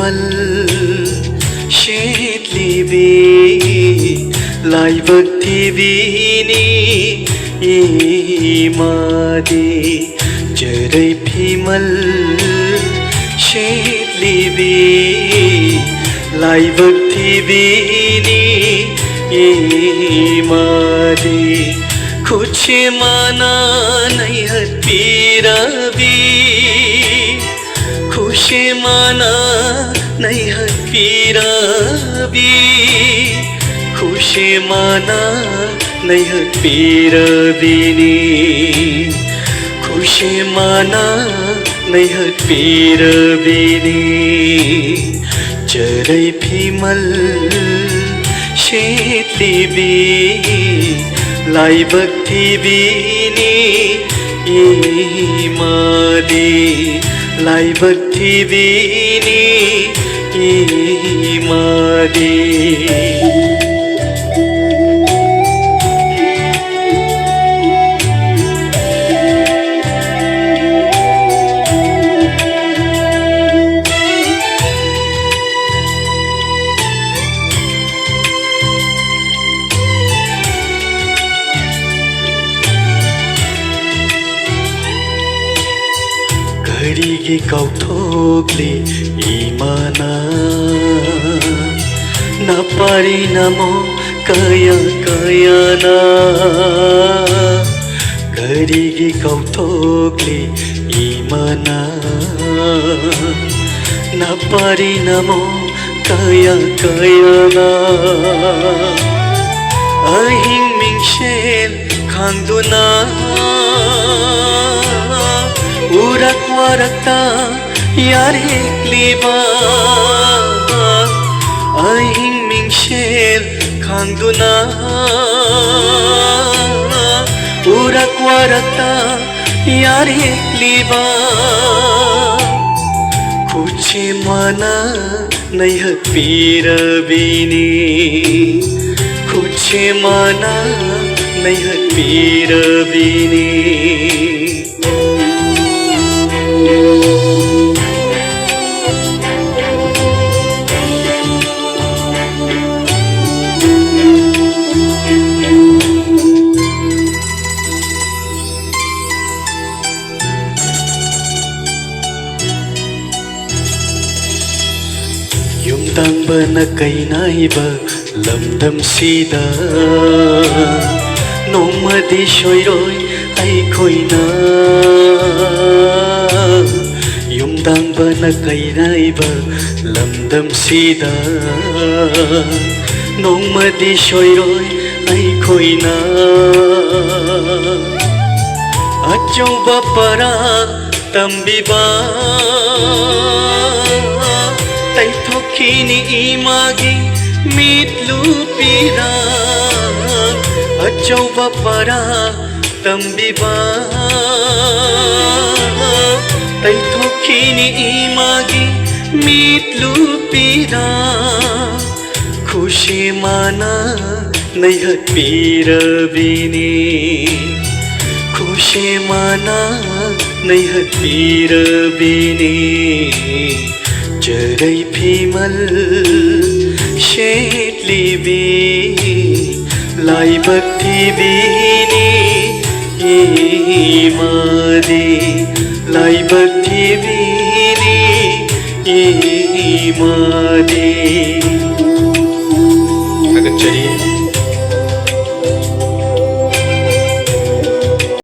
phimal shetlibi laibak tibini imadi jarai phimal shetlibi laibak tibini imadi kuche mana nahi hat pirabi खुशी माना नहीं है पीरा भी खुशी माना नहीं है पीरा बीनी खुशी माना नहीं है पीरा बीनी जरै phimal shetlibi laibak tibini imadi laibak tibini imadi घडीगी कौथोकले इमाना नपारी नमो कया कयाना घडीगी कौथोकले इमाना नपारी नमो कया कयाना अहिं मिंगशेल खांगदुना urak warakta yar ekliba ahing mingshel khangduna urak warakta yar ekliba kuche mana nahi hat pirabini kuche mana nahi hat pirabini Yumdang bana kainaiba lamdam sida nomadi shoiroi ai khoina Yumdang bana kainaiba lamdam sida nomadi shoiroi ai khoina achauba para tambiba Kini imagi mitlu pirang achauba para tambiba taitho kini imagi mitlu pirang khushi mana nahi hat pirabini khushi mana nahi hat pirabini जरै phimal shetlibi laibak tibini imadi laibak tibini imadi agak jadi